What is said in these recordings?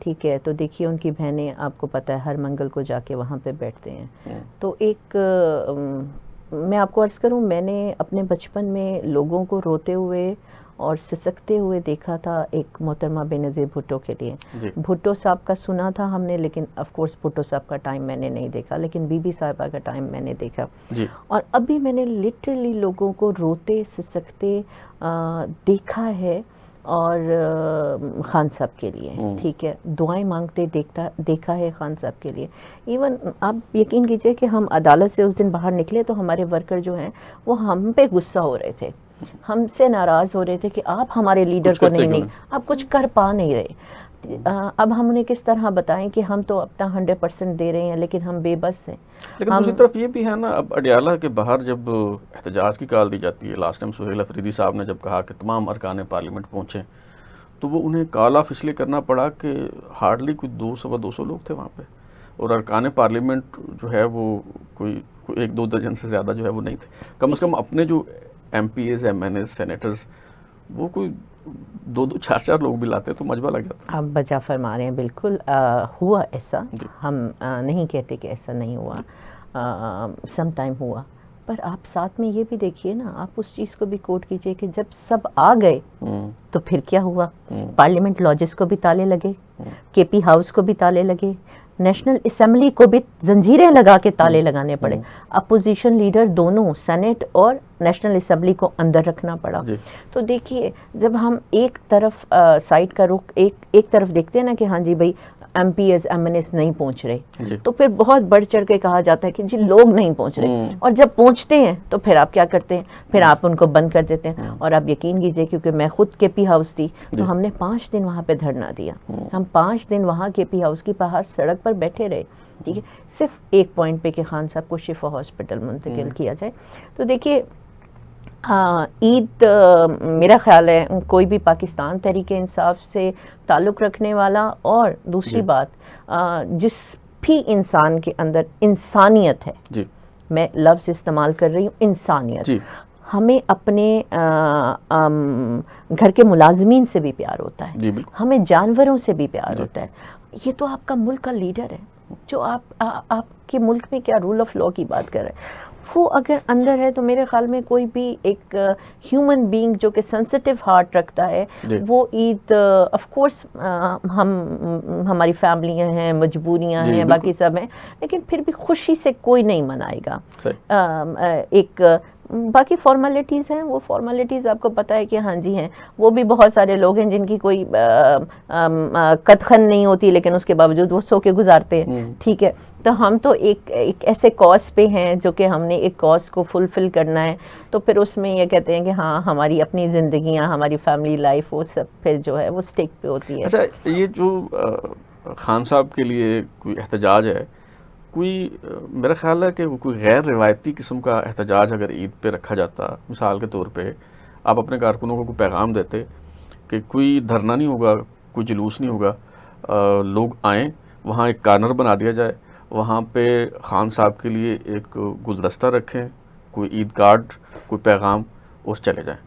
ٹھیک ہے. تو دیکھیے ان کی بہنیں آپ کو پتہ ہے ہر منگل کو جا کے وہاں پہ بیٹھتے ہیں. تو ایک میں آپ کو عرض کروں، میں نے اپنے بچپن میں لوگوں کو روتے ہوئے اور سسکتے ہوئے دیکھا تھا ایک محترمہ بے نظیر بھٹو کے لیے. بھٹو صاحب کا سنا تھا ہم نے، لیکن آف کورس بھٹو صاحب کا ٹائم میں نے نہیں دیکھا، لیکن بی بی صاحبہ کا ٹائم میں نے دیکھا. اور ابھی میں نے لٹرلی لوگوں کو روتے سسکتے دیکھا ہے، اور خان صاحب کے لیے ٹھیک ہے دعائیں مانگتے دیکھا ہے خان صاحب کے لیے. ایون آپ یقین کیجئے کہ ہم عدالت سے اس دن باہر نکلے تو ہمارے ورکر جو ہیں وہ ہم پہ غصہ ہو رہے تھے، ہم سے ناراض ہو رہے تھے کہ آپ ہمارے لیڈر کو نہیں آپ کچھ کر پا نہیں رہے. اب ہم انہیں کس طرح بتائیں کہ ہم تو اپنا 100% دے رہے ہیں لیکن ہم بے بس ہیں. لیکن دوسری طرف یہ بھی ہے نا، اب اڈیالہ کے باہر جب احتجاج کی کال دی جاتی ہے، لاسٹ ٹائم سہیل افریدی صاحب نے جب کہا کہ تمام ارکان پارلیمنٹ پہنچیں، تو وہ انہیں کال آف اس لیے کرنا پڑا کہ ہارڈلی کوئی 200 لوگ تھے وہاں پہ، اور ارکان پارلیمنٹ جو ہے وہ کوئی 1-2 درجن سے زیادہ جو ہے وہ نہیں تھے. کم از کم اپنے جو MPAs, MNAs, senators, وہ کوئی 2-2 4-4 لوگ بھی لاتے تو مجمع لگ جاتا. آپ بجا فرما رہے ہیں، بالکل ہوا ایسا. ہم نہیں کہتے کہ ایسا نہیں ہوا، سم ٹائم ہوا. پر آپ ساتھ میں یہ بھی دیکھیے نا، آپ اس چیز کو بھی کوٹ کیجئے کہ جب سب آ گئے تو پھر کیا ہوا. پارلیمنٹ لاجز کو بھی تالے لگے، کے پی ہاؤس کو بھی تالے لگے، نیشنل اسمبلی کو بھی زنجیریں لگا کے تالے لگانے پڑے. اپوزیشن لیڈر دونوں سینٹ اور نیشنل اسمبلی کو اندر رکھنا پڑا. تو دیکھیے جب ہم ایک طرف سائڈ کا رخ ایک طرف دیکھتے ہیں نا کہ ہاں جی بھائی MPAs MNAs نہیں پہنچ رہے، تو پھر بہت بڑھ چڑھ کے کہا جاتا ہے کہ جی لوگ نہیں پہنچ رہے. اور جب پہنچتے ہیں تو پھر آپ کیا کرتے ہیں، پھر آپ ان کو بند کر دیتے ہیں. اور آپ یقین کیجئے کیونکہ میں خود کے پی ہاؤس تھی تو ہم نے 5 دن وہاں پہ دھرنا دیا. ہم 5 دن وہاں کے پی ہاؤس کی باہر سڑک پر بیٹھے رہے، ٹھیک ہے، صرف ایک پوائنٹ پہ کہ خان صاحب کو شفا ہاسپٹل منتقل کیا جائے. تو دیکھیے عید میرا خیال ہے کوئی بھی پاکستان تحریک انصاف سے تعلق رکھنے والا، اور دوسری بات جس بھی انسان کے اندر انسانیت ہے، میں لفظ استعمال کر رہی ہوں انسانیت. ہمیں اپنے گھر کے ملازمین سے بھی پیار ہوتا ہے، ہمیں جانوروں سے بھی پیار ہوتا ہے. یہ تو آپ کا ملک کا لیڈر ہے جو آپ کے ملک میں کیا رول آف لا کی بات کر رہے ہیں، وہ اگر اندر ہے تو میرے خیال میں کوئی بھی ایک ہیومن بینگ جو کہ سینسٹیو ہارٹ رکھتا ہے وہ عید آف کورس ہماری فیملیاں ہیں، مجبوریاں ہیں، باقی سب ہیں، لیکن پھر بھی خوشی سے کوئی نہیں منائے گا. ایک باقی فارمیلٹیز ہیں، وہ فارمیلٹیز آپ کو پتہ ہے کہ ہاں جی ہیں، وہ بھی بہت سارے لوگ ہیں جن کی کوئی قدخن نہیں ہوتی لیکن اس کے باوجود وہ سو کے گزارتے ہیں. ٹھیک ہے، تو ہم تو ایک ایسے کاز پہ ہیں جو کہ ہم نے ایک کاز کو فلفل کرنا ہے، تو پھر اس میں یہ کہتے ہیں کہ ہاں ہماری اپنی زندگیاں، ہماری فیملی لائف، وہ سب پھر جو ہے وہ سٹیک پہ ہوتی ہے. اچھا، یہ جو خان صاحب کے لیے کوئی احتجاج ہے، کوئی میرا خیال ہے کہ کوئی غیر روایتی قسم کا احتجاج اگر عید پہ رکھا جاتا، مثال کے طور پہ آپ اپنے کارکنوں کو کوئی پیغام دیتے کہ کوئی دھرنا نہیں ہوگا، کوئی جلوس نہیں ہوگا، لوگ آئیں، وہاں ایک کارنر بنا دیا جائے، وہاں پہ خان صاحب کے لیے ایک گلدستہ رکھیں، کوئی عید کارڈ، کوئی پیغام، اس چلے جائیں.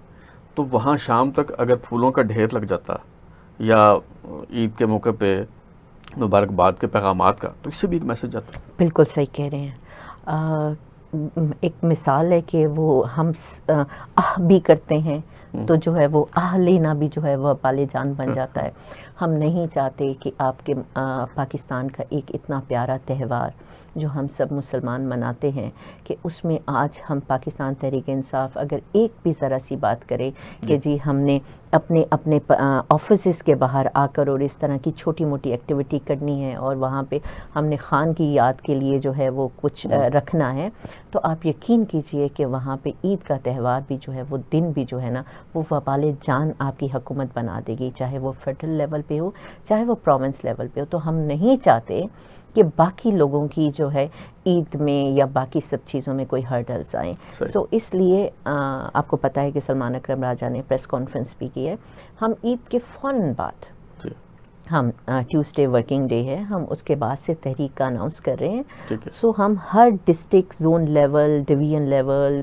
تو وہاں شام تک اگر پھولوں کا ڈھیر لگ جاتا یا عید کے موقع پہ مبارکباد کے پیغامات کا، تو اس سے بھی ایک میسج جاتا ہے. بالکل صحیح کہہ رہے ہیں. ایک مثال ہے کہ وہ ہم بھی کرتے ہیں تو جو ہے وہ لینا بھی جو ہے وہ پالے جان بن جاتا ہے. ہم نہیں چاہتے کہ آپ کے پاکستان کا ایک اتنا پیارا تہوار جو ہم سب مسلمان مناتے ہیں کہ اس میں آج ہم پاکستان تحریک انصاف اگر ایک بھی ذرا سی بات کرے کہ جی ہم نے اپنے آفیسز کے باہر آ کر اور اس طرح کی چھوٹی موٹی ایکٹیویٹی کرنی ہے اور وہاں پہ ہم نے خان کی یاد کے لیے جو ہے وہ کچھ رکھنا ہے، تو آپ یقین کیجئے کہ وہاں پہ عید کا تہوار بھی جو ہے وہ دن بھی جو ہے نا وہ وبال جان آپ کی حکومت بنا دے گی، چاہے وہ فیڈرل لیول پہ ہو چاہے وہ پروونس لیول پہ ہو. تو ہم نہیں چاہتے کہ باقی لوگوں کی جو ہے عید میں یا باقی سب چیزوں میں کوئی ہرڈلز آئیں. سو اس لیے آپ کو پتہ ہے کہ سلمان اکرم راجہ نے پریس کانفرنس بھی کی ہے. ہم عید کے فوراً بعد ہم ٹیوزڈے ورکنگ ڈے ہے, ہم اس کے بعد سے تحریک کا اناؤنس کر رہے ہیں. سو ہم ہر district, zone level, division level,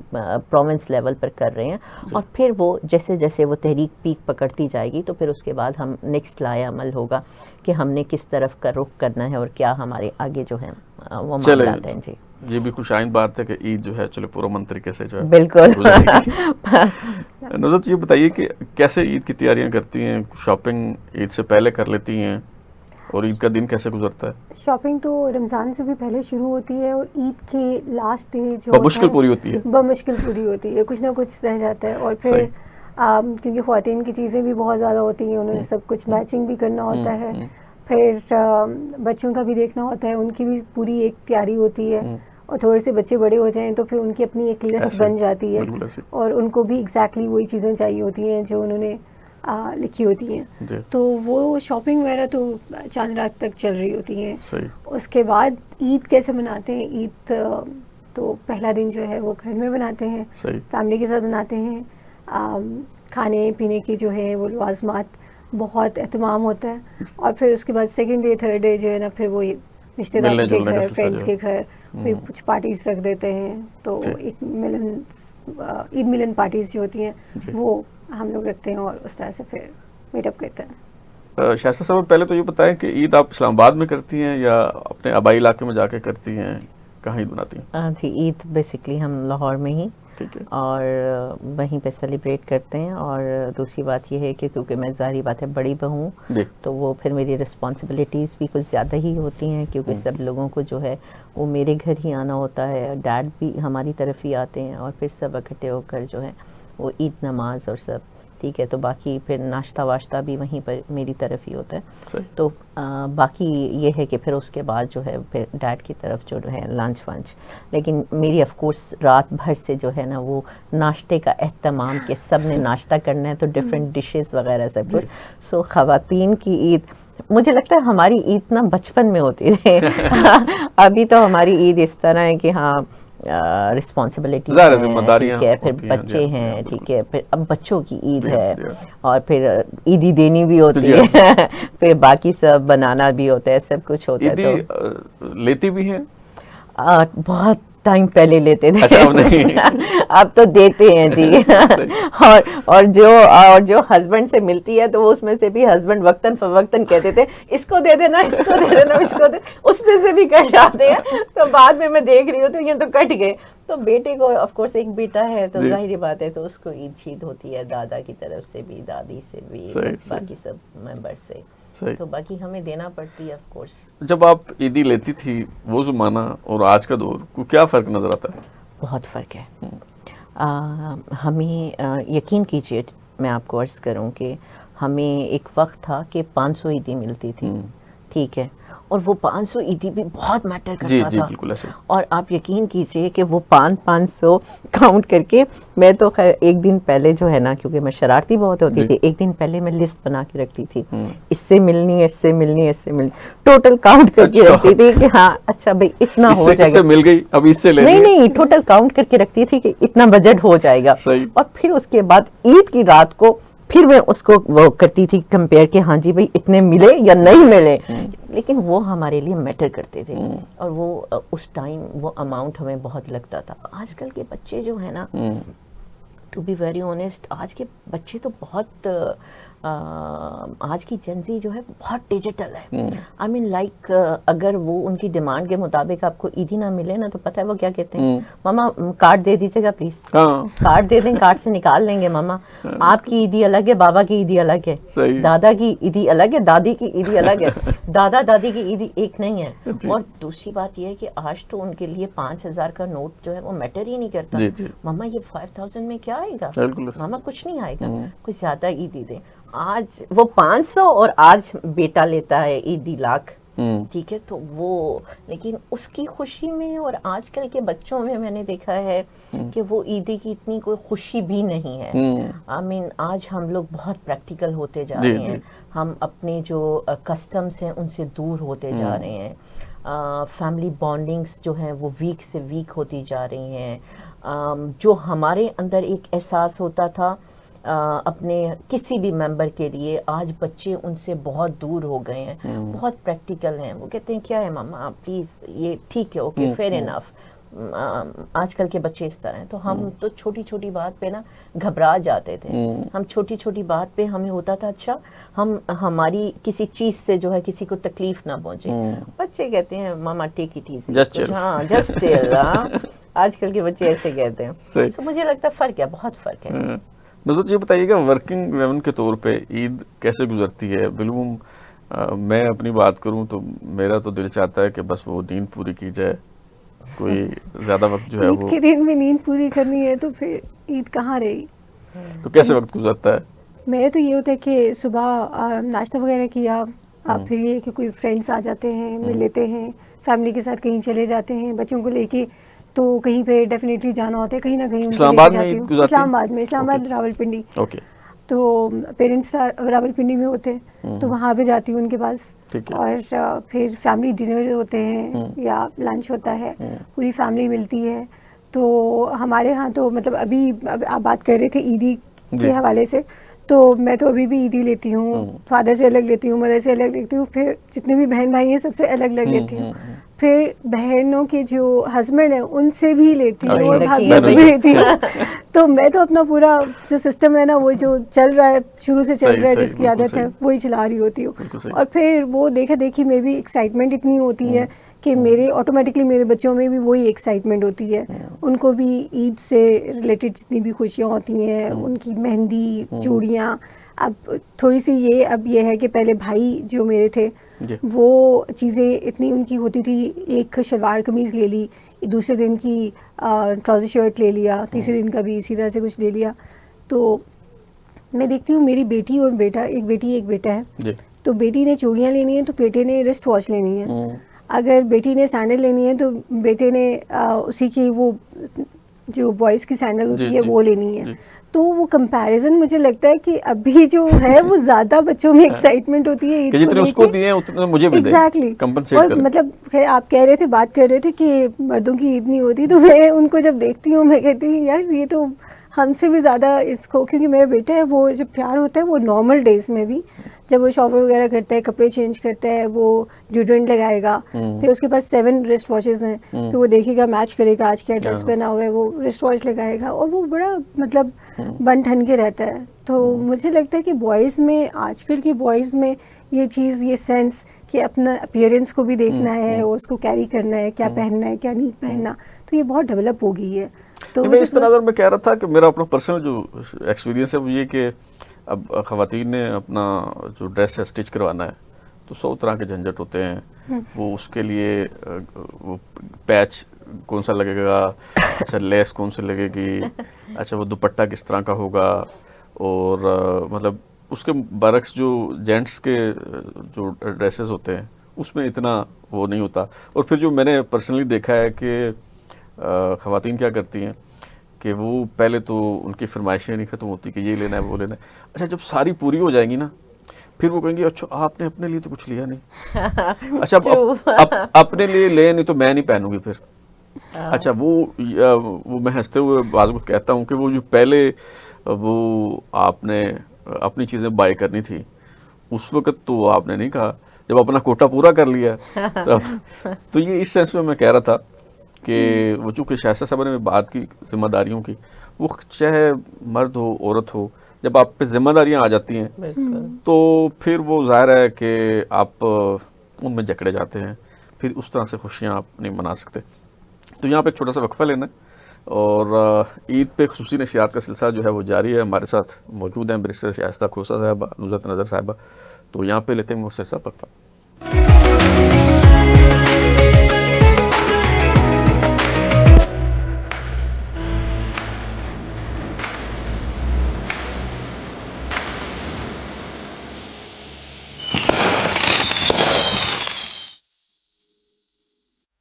province level پر کر رہے ہیں, اور پھر وہ جیسے جیسے وہ تحریک پیک پکڑتی جائے گی تو پھر اس کے بعد ہم نیکسٹ لائے عمل ہوگا کہ ہم نے کس طرف کا رخ کرنا ہے اور کیا ہمارے آگے جو ہے وہ معاملات ہیں. جی یہ بھی خوش آئند بات ہے کہ عید جو ہے چلو پرامن طریقے سے جو ہے بالکل. نظرت یہ بتائیے کہ کیسے عید کی تیاریاں کرتی ہیں, شاپنگ عید سے پہلے کر لیتی ہیں, اور عید کا دن کیسے گزرتا ہے؟ شاپنگ تو رمضان سے بھی پہلے شروع ہوتی ہے, اور عید کے لاسٹ ڈے جو بمشکل پوری ہوتی ہے, بمشکل پوری ہوتی ہے, کچھ نہ کچھ رہ جاتا ہے. اور پھر کیونکہ خواتین کی چیزیں بھی بہت زیادہ ہوتی ہیں, انہیں سب کچھ میچنگ بھی کرنا ہوتا ہے, پھر بچوں کا بھی دیکھنا ہوتا ہے, ان کی بھی پوری ایک تیاری ہوتی ہے, اور تھوڑے سے بچے بڑے ہو جائیں تو پھر ان کی اپنی ایک لسٹ بن جاتی ہے, اور ان کو بھی ایگزیکٹلی وہی چیزیں چاہیے ہوتی ہیں جو انہوں نے لکھی ہوتی ہیں. تو وہ شاپنگ وغیرہ تو چاند رات تک چل رہی ہوتی ہیں. اس کے بعد عید کیسے مناتے ہیں؟ عید تو پہلا دن جو ہے وہ گھر میں بناتے ہیں, فیملی کے ساتھ بناتے ہیں. کھانے پینے کی جو ہے وہ لوازمات بہت اہتمام ہوتا ہے, اور پھر اس کے بعد سیکنڈ ڈے تھرڈ ڈے جو ہے نا پھر وہ رشتے داروں کے گھر, فرینڈس کے گھر کوئی کچھ پارٹیز رکھ دیتے ہیں. تو ایک عید ملن پارٹیز جو ہوتی ہیں وہ ہم لوگ رکھتے ہیں, اور اس طرح سے پھر میٹ اپ کرتے ہیں. شائستہ صاحب پہلے تو یہ بتائیں کہ عید آپ اسلام آباد میں کرتی ہیں یا اپنے آبائی علاقے میں جا کے کرتی ہیں, کہاں عید مناتی ہیں؟ جی عید بیسکلی ہم لاہور میں ہی اور وہیں پہ سیلیبریٹ کرتے ہیں. اور دوسری بات یہ ہے کہ کیونکہ میں ظاہری بات ہے بڑی بہو ہوں تو وہ پھر میری رسپانسبلٹیز بھی کچھ زیادہ ہی ہوتی ہیں, کیونکہ سب لوگوں کو جو ہے وہ میرے گھر ہی آنا ہوتا ہے, ڈیڈ بھی ہماری طرف ہی آتے ہیں, اور پھر سب اکٹھے ہو کر جو ہے وہ عید نماز اور سب ٹھیک ہے. تو باقی پھر ناشتہ واشتہ بھی وہیں پر میری طرف ہی ہوتا ہے. تو باقی یہ ہے کہ پھر اس کے بعد جو ہے پھر ڈیڈ کی طرف جو ہے لنچ ونچ, لیکن میری آف کورس رات بھر سے جو ہے نا وہ ناشتے کا اہتمام کہ سب نے ناشتہ کرنا ہے تو ڈفرینٹ ڈشز وغیرہ سب کچھ. سو خواتین کی عید مجھے لگتا ہے ہماری عید نا بچپن میں ہوتی ہے. ابھی تو ہماری عید اس طرح ہے کہ ہاں رسپانسبلٹی ٹھیک ہے, پھر بچے ہیں ٹھیک ہے, پھر اب بچوں کی عید ہے, اور پھر عیدی دینی بھی ہوتی ہے, پھر باقی سب بنانا بھی ہوتا ہے, سب کچھ ہوتا ہے. تو لیتی بھی ہیں بہت ٹائم پہلے لیتے تھے, اب تو دیتے ہیں جی. اور جو ہسبینڈ سے ملتی ہے تو وہ اس میں سے بھی ہسبینڈ وقتاً فوقتاً کہتے تھے اس کو دے دینا, اس کو دے دینا, اس کو دے, اس میں سے بھی کٹ جاتے ہیں. تو بعد میں دیکھ رہی ہوں تو یہ تو کٹ گئے. تو بیٹے کو آف کورس ایک بیٹا ہے تو ظاہری بات ہے تو اس کو عید شید ہوتی ہے, دادا کی طرف سے بھی, دادی سے بھی, باقی سب ممبر سے, تو باقی ہمیں دینا پڑتی ہے آف کورس. جب آپ عیدی لیتی تھی وہ زمانہ اور آج کا دور کو کیا فرق نظر آتا ہے؟ بہت فرق ہے. ہمیں یقین کیجیے میں آپ کو عرض کروں کہ ہمیں ایک وقت تھا کہ 500 عیدی ملتی تھی ٹھیک ہے, اور وہ 500 عیدی بھی بہت میٹر کرتا تھا. بالکل ایسے. اور آپ یقین کیجئے کہ وہ 500 کاؤنٹ کر کے میں تو خیر ایک دن پہلے جو ہے نا, کیونکہ میں شرارتی بہت ہوتی تھی, ایک دن پہلے میں لسٹ بنا کے رکھتی تھی, اس سے ملنی ہے, اس سے ملنی ہے, اس سے ملنی, ٹوٹل کاؤنٹ کر کے رکھتی تھی کہ ہاں اچھا بھائی اتنا ہو جائے گا, مل گئی اب اس سے لے, نہیں ٹوٹل کاؤنٹ کر کے رکھتی تھی کہ اتنا بجٹ ہو جائے گا. اور پھر اس کے بعد عید کی رات کو پھر میں اس کو وہ کرتی تھی کمپیئر کہ ہاں جی بھائی اتنے ملے یا نہیں ملے, لیکن وہ ہمارے لیے میٹر کرتے تھے, اور وہ اس ٹائم وہ اماؤنٹ ہمیں بہت لگتا تھا. آج کل کے بچے جو ہیں نا, ٹو بی ویری آنیسٹ, آج کے بچے تو بہت آج کی جنزی جو ہے بہت ڈیجیٹل ہے. آئی مین لائک اگر وہ ان کی ڈیمانڈ کے مطابق آپ کو عیدی نہ ملے نا تو پتہ ہے وہ کیا کہتے ہیں, ماما کارڈ دے دیجیے گا پلیز, کارڈ دے دیں, کارڈ سے نکال لیں گے ماما. آپ کی عیدی الگ ہے, بابا کی عیدی الگ ہے, دادا کی عیدی الگ ہے, دادی کی عیدی الگ ہے, دادا دادی کی عیدی ایک نہیں ہے. اور دوسری بات یہ ہے کہ آج تو ان کے لیے 5000 کا نوٹ جو ہے وہ میٹر ہی نہیں کرتا. ماما یہ 5000 میں کیا آئے گا, ماما کچھ نہیں آئے گا, کچھ زیادہ عیدی دیں. آج وہ 500 اور آج بیٹا لیتا ہے عیدی لاکھ ٹھیک ہے. تو وہ لیکن اس کی خوشی میں اور آج کل کے بچوں میں نے دیکھا ہے کہ وہ عیدی کی اتنی کوئی خوشی بھی نہیں ہے. آئی مین آج ہم لوگ بہت پریکٹیکل ہوتے جا رہے ہیں, ہم اپنے جو کسٹمس ہیں ان سے دور ہوتے جا رہے ہیں, فیملی بانڈنگس جو ہیں وہ ویک سے ویک ہوتی جا رہی ہیں. جو ہمارے اندر ایک احساس ہوتا تھا اپنے کسی بھی ممبر کے لیے. آج بچے ان سے بہت دور ہو گئے ہیں, بہت پریکٹیکل ہیں. وہ کہتے ہیں کیا ہے ماما پلیز یہ ٹھیک ہے, اوکے فیئر انف. آج کل کے بچے اس طرح ہیں. تو ہم تو چھوٹی چھوٹی بات پہ نا گھبرا جاتے تھے. ہم چھوٹی چھوٹی بات پہ ہمیں ہوتا تھا اچھا ہماری کسی چیز سے جو ہے کسی کو تکلیف نہ پہنچے. بچے کہتے ہیں ماما ٹیک اٹ ایزی, ہاں جسٹ چل. آج کل کے بچے ایسے کہتے ہیں. تو مجھے لگتا ہے فرق ہے, بہت فرق ہے. نصرت یہ بتائیے گا ورکنگ ویمن کے طور پہ عید کیسے گزرتی ہے؟ بالعموم میں اپنی بات کروں تو میرا تو دل چاہتا ہے کہ بس وہ نیند پوری کی جائے. کوئی زیادہ وقت جو ہے وہ عید کے دن میں نیند پوری کرنی ہے تو پھر عید کہاں رہی. تو کیسے وقت گزرتا ہے؟ میرے تو یہ ہوتا ہے کہ صبح ناشتہ وغیرہ کیا, پھر یہ کہ کوئی فرینڈس آ جاتے ہیں, مل لیتے ہیں, فیملی کے ساتھ کہیں چلے جاتے ہیں, بچوں کو لے کے تو کہیں پہ ڈیفینیٹلی جانا ہوتا ہے, کہیں نہ کہیں اسلام آباد میں اسلام آباد میں, اسلام آباد راول پنڈی. تو پیرنٹس راول پنڈی میں ہوتے ہیں تو وہاں پہ جاتی ہوں ان کے پاس. اور پھر فیملی ڈنر ہوتے ہیں یا لنچ ہوتا ہے, پوری فیملی ملتی ہے. تو ہمارے ہاں تو مطلب ابھی آپ بات کر رہے تھے عیدی کے حوالے سے, تو میں تو ابھی بھی عیدی لیتی ہوں, فادر سے الگ لیتی ہوں, مدر سے الگ لیتی ہوں, پھر جتنے بھی بہن بھائی ہیں سب سے الگ الگ لیتی ہوں. پھر بہنوں کے جو ہسبینڈ ہیں ان سے بھی لیتی ہوں اور بھابھیوں سے بھی لیتی ہوں. تو میں تو اپنا پورا جو سسٹم ہے نا وہ جو چل رہا ہے شروع سے چل رہا ہے جس کی عادت ہے وہی چلا رہی ہوتی ہوں. اور پھر وہ دیکھا دیکھی میں بھی ایکسائٹمنٹ اتنی ہوتی ہے کہ میرے آٹومیٹکلی میرے بچوں میں بھی وہی ایکسائٹمنٹ ہوتی ہے. ان کو بھی عید سے ریلیٹڈ جتنی بھی خوشیاں ہوتی ہیں, ان کی مہندی, چوڑیاں. اب تھوڑی سی اب یہ ہے کہ پہلے بھائی جو میرے تھے وہ چیزیں اتنی ان کی ہوتی تھی, ایک شلوار قمیض لے لی, دوسرے دن کی ٹراؤزر شرٹ لے لیا, تیسرے دن کا بھی اسی طرح سے کچھ لے لیا. تو میں دیکھتی ہوں میری بیٹی اور بیٹا, ایک بیٹی ایک بیٹا ہے, تو بیٹی نے چوڑیاں لینی ہیں تو بیٹے نے رسٹ واچ لینی ہے. اگر بیٹی نے سینڈل لینی ہے تو بیٹے نے اسی کی وہ جو بوائز کی سینڈل ہوتی ہے وہ لینی ہے. تو وہ کمپیریزن مجھے لگتا ہے کہ ابھی جو ہے وہ زیادہ بچوں میں ایکسائٹمنٹ ہوتی ہے عید جتنے اس کو دیے اتنے مجھے بھی دیں. ایگزیکٹلی. اور مطلب آپ کہہ رہے تھے, بات کر رہے تھے کہ مردوں کی عید نہیں ہوتی, تو میں ان کو جب دیکھتی ہوں میں کہتی ہوں یار یہ تو ہم سے بھی زیادہ اس کو, کیونکہ میرا بیٹا ہے وہ جب تیار ہوتا ہے وہ نارمل ڈیز میں بھی جب وہ شاور وغیرہ کرتا ہے, کپڑے چینج کرتا ہے, وہ ڈیوڈرنٹ لگائے گا, پھر اس کے پاس 7 رسٹ واچز ہیں, پھر وہ دیکھے گا میچ کرے گا آج کیا ڈریس پہنا ہوا ہے, وہ رسٹ واچ لگائے گا, اور وہ بڑا مطلب بن ٹھن کے رہتا ہے. تو مجھے لگتا ہے کہ بوائز میں, آج کل کی بوائز میں یہ چیز, یہ سینس کہ اپنا اپیئرنس کو بھی دیکھنا ہے اور اس کو کیری کرنا ہے, کیا پہننا ہے کیا نہیں پہننا, تو یہ بہت ڈیولپ ہو گئی ہے. تو میں اس تناظر میں کہہ رہا تھا کہ میرا اپنا پرسنل جو ایکسپیرینس ہے وہ یہ کہ اب خواتین نے اپنا جو ڈریس ہے اسٹچ کروانا ہے تو 100 طرح کے جھنجٹ ہوتے ہیں. وہ اس کے لیے وہ پیچ کون سا لگے گا, اچھا لیس کون سی لگے گی, اچھا وہ دوپٹہ کس طرح کا ہوگا, اور مطلب اس کے برعکس جو جینٹس کے جو ڈریسز ہوتے ہیں اس میں اتنا وہ نہیں ہوتا. اور پھر جو میں نے پرسنلی دیکھا ہے کہ خواتین کیا کرتی ہیں کہ وہ پہلے تو ان کی فرمائشیں نہیں ختم ہوتی کہ یہ لینا ہے وہ لینا ہے, اچھا جب ساری پوری ہو جائیں گی نا پھر وہ کہیں گے اچھا آپ نے اپنے لیے تو کچھ لیا نہیں, اچھا اپنے لیے لے نہیں تو میں نہیں پہنوں گی پھر. اچھا وہ میں ہنستے ہوئے بعض وقت کہتا ہوں کہ وہ جو پہلے وہ آپ نے اپنی چیزیں بائی کرنی تھی اس وقت تو آپ نے نہیں کہا, جب اپنا کوٹا پورا کر لیا تو یہ اس سینس میں میں کہہ رہا تھا کہ وہ چونکہ شائستہ صاحبہ نے بات کی ذمہ داریوں کی, وہ چاہے مرد ہو عورت ہو, جب آپ پہ ذمہ داریاں آ جاتی ہیں تو پھر وہ ظاہر ہے کہ آپ ان میں جکڑے جاتے ہیں, پھر اس طرح سے خوشیاں آپ نہیں منا سکتے. تو یہاں پہ ایک چھوٹا سا وقفہ لینا ہے, اور عید پہ خصوصی نشریات کا سلسلہ جو ہے وہ جاری ہے. ہمارے ساتھ موجود ہیں بیرسٹر شائستہ کھوسہ صاحبہ, نصرت نظر صاحبہ, تو یہاں پہ لیتے ہیں مختصر سا وقفہ.